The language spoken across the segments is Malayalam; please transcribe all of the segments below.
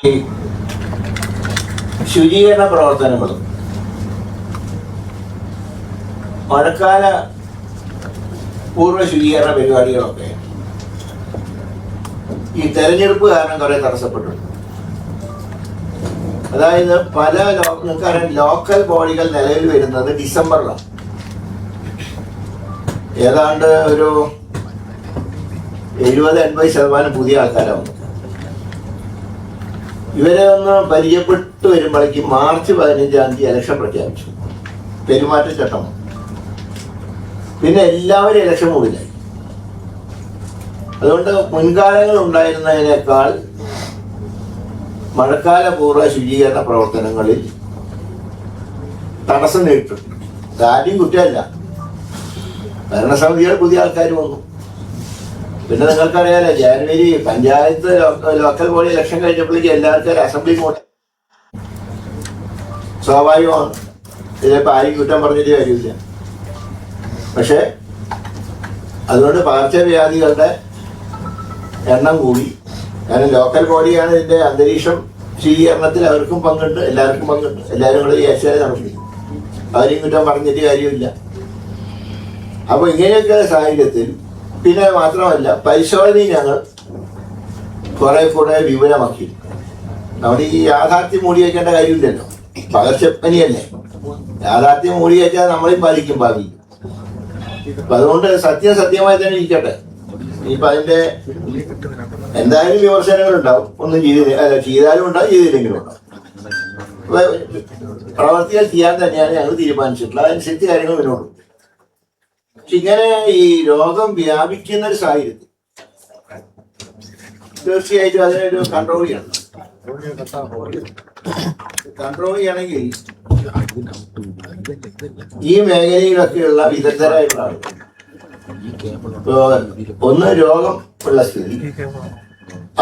ഈ ശുചീകരണ പ്രവർത്തനങ്ങളും മഴക്കാല പൂർവ്വ ശുചീകരണ പരിപാടികളൊക്കെ ഈ തെരഞ്ഞെടുപ്പ് കാരണം കുറെ തടസ്സപ്പെട്ടിട്ടുണ്ട്. അതായത് പല നിങ്ങൾക്കറിയാം, ലോക്കൽ ബോഡികൾ നിലവിൽ വരുന്നത് ഡിസംബറിലാണ്. ഏതാണ്ട് ഒരു 70-80% പുതിയ ആൾക്കാരാണ്. ഇവരെ ഒന്ന് പരിചയപ്പെട്ടു വരുമ്പോഴേക്കും മാർച്ച് 15 ഇലക്ഷൻ പ്രഖ്യാപിച്ചു, പെരുമാറ്റച്ചട്ടം. പിന്നെ എല്ലാവരും ഇലക്ഷൻ മൂടിലായി. അതുകൊണ്ട് മുൻകാലങ്ങൾ ഉണ്ടായിരുന്നതിനേക്കാൾ മഴക്കാല പൂർവ്വ ശുചീകരണ പ്രവർത്തനങ്ങളിൽ തടസ്സം നേരിട്ടുണ്ട്. ആദ്യം കുറ്റമല്ല, ഭരണസമിതികൾ പുതിയ ആൾക്കാർ വന്നു. പിന്നെ നിങ്ങൾക്കറിയാലോ, January panchayat local body election കഴിഞ്ഞപ്പോഴേക്കും എല്ലാവർക്കും അസംബ്ലി മോഡൽ സ്വാഭാവികമാണ്. ഇതിലിപ്പോൾ ആരും കുറ്റം പറഞ്ഞിട്ട് കാര്യമില്ല. പക്ഷേ അതുകൊണ്ട് പകർച്ചവ്യാധികളുടെ എണ്ണം കൂടി. കാരണം ലോക്കൽ ബോഡിയാണ് ഇതിൻ്റെ അന്തരീക്ഷം ശുചീകരണത്തിൽ അവർക്കും പങ്കുണ്ട്, എല്ലാവർക്കും പങ്കുണ്ട്. എല്ലാവരും കൂടെ വിചാരിച്ചാലേ നടക്കും. അവരെയും കുറ്റം പറഞ്ഞിട്ട് കാര്യമില്ല. അപ്പോൾ ഇങ്ങനെയൊക്കെ സാഹചര്യത്തിൽ പിന്നെ മാത്രമല്ല, പരിശോധനയും ഞങ്ങൾ കുറെ കൂടെ വിപുലമാക്കി. നമ്മുടെ ഈ യാഥാർത്ഥ്യം മൂടി വയ്ക്കേണ്ട കാര്യമില്ലല്ലോ, പകർച്ചപ്പനിയല്ലേ. യാഥാർത്ഥ്യം മൂടി വയ്ക്കാതെ നമ്മളെയും ബാധിക്കും ഭാവി. അപ്പൊ അതുകൊണ്ട് സത്യമായി തന്നെ ഇരിക്കട്ടെ. ഇനിയിപ്പോൾ അതിൻ്റെ എന്തായാലും വിമർശനങ്ങളുണ്ടാവും. ഒന്നും ചെയ്താലും ഉണ്ടാവും, ചെയ്തില്ലെങ്കിലും ഉണ്ടാവും. പ്രവർത്തികൾ ചെയ്യാൻ തന്നെയാണ് ഞങ്ങൾ തീരുമാനിച്ചിട്ടുള്ളത്. അതനുസരിച്ച് കാര്യങ്ങൾ വരുന്നുള്ളൂ. പക്ഷെ ഇങ്ങനെ ഈ രോഗം വ്യാപിക്കുന്ന ഒരു സാഹചര്യത്തിൽ തീർച്ചയായിട്ടും അതിനൊരു കൺട്രോൾ ചെയ്യണം. കൺട്രോൾ ചെയ്യണമെങ്കിൽ ഈ മേഖലയിലൊക്കെയുള്ള വിദഗ്ധരായിട്ടുള്ള ആളുകൾ, ഒന്ന് രോഗം ഉള്ള സ്ഥിതി,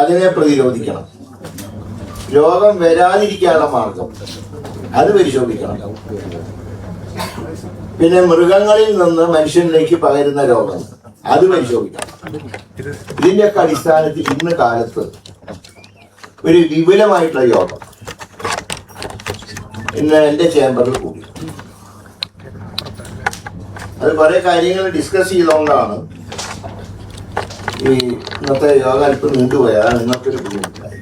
അതിനെ പ്രതിരോധിക്കണം. രോഗം വരാതിരിക്കാനുള്ള മാർഗം അത് പരിശോധിക്കണം. പിന്നെ മൃഗങ്ങളിൽ നിന്ന് മനുഷ്യനിലേക്ക് പകരുന്ന രോഗം അത് പരിശോധിക്കണം. ഇതിന്റെയൊക്കെ അടിസ്ഥാനത്തിൽ ഇന്ന് കാലത്ത് ഒരു വിപുലമായിട്ടുള്ള യോഗം ഇന്ന് എൻ്റെ ചേംബറിൽ കൂടി. അത് കുറെ കാര്യങ്ങൾ ഡിസ്കസ് ചെയ്തുകൊണ്ടാണ് ഈ ഇന്നത്തെ യോഗ അല്പം നീണ്ടുപോയത്. അതാണ് നിങ്ങൾക്കൊരു ബുദ്ധിമുട്ടായി.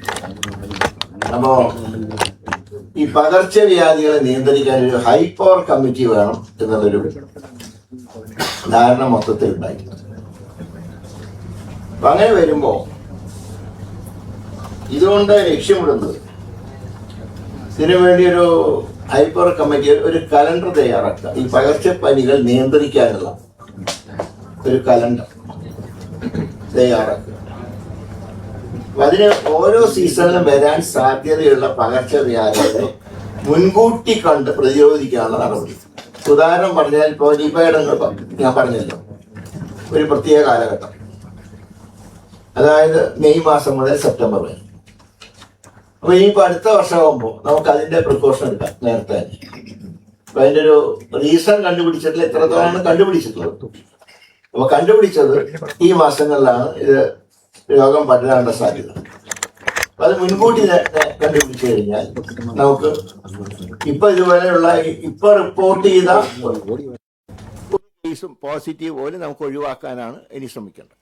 അപ്പോ ഈ പകർച്ചവ്യാധികളെ നിയന്ത്രിക്കാൻ ഒരു ഹൈപ്പവർ കമ്മിറ്റി വേണം എന്നുള്ളൊരു ധാരണ മൊത്തത്തിൽ ഉണ്ടായി. അപ്പൊ അങ്ങനെ വരുമ്പോ ഇതുകൊണ്ട് ലക്ഷ്യമിടുന്നത്, ഇതിനു വേണ്ടി ഒരു ഹൈപ്പവർ കമ്മിറ്റി ഒരു കലണ്ടർ തയ്യാറാക്കുക. ഈ പകർച്ചപ്പനികൾ നിയന്ത്രിക്കാനുള്ള ഒരു കലണ്ടർ തയ്യാറാക്കുക. അതിന് ഓരോ സീസണിലും വരാൻ സാധ്യതയുള്ള പകർച്ചവ്യാധികളെ മുൻകൂട്ടി കണ്ട് പ്രതിരോധിക്കാനുള്ള നടപടി. ഉദാഹരണം പറഞ്ഞാൽ ഇപ്പോൾ നിപയുടെ ഞാൻ പറഞ്ഞല്ലോ, ഒരു പ്രത്യേക കാലഘട്ടം, അതായത് മെയ് മാസം മുതൽ സെപ്റ്റംബർ വരെ. അപ്പൊ ഇനിയിപ്പോൾ അടുത്ത വർഷമാകുമ്പോൾ നമുക്ക് അതിന്റെ പ്രിക്കോഷൻ എടുക്കാം നേരത്തെ തന്നെ. അപ്പൊ അതിന്റെ ഒരു റീസൺ കണ്ടുപിടിച്ചിട്ടില്ല, എത്രത്തോളമാണ് കണ്ടുപിടിച്ചിട്ടുള്ളത്. അപ്പൊ കണ്ടുപിടിച്ചത് ഈ മാസങ്ങളിലാണ് ഇത് രോഗം പടരാനുള്ള സാധ്യത. അത് മുൻകൂട്ടി കണ്ടുപിടിച്ചു കഴിഞ്ഞാൽ നമുക്ക് ഇപ്പൊ ഇതുപോലെയുള്ള ഇപ്പൊ റിപ്പോർട്ട് ചെയ്ത കേസും പോസിറ്റീവ് പോലും നമുക്ക് ഒഴിവാക്കാനാണ് ഇനി ശ്രമിക്കേണ്ടത്.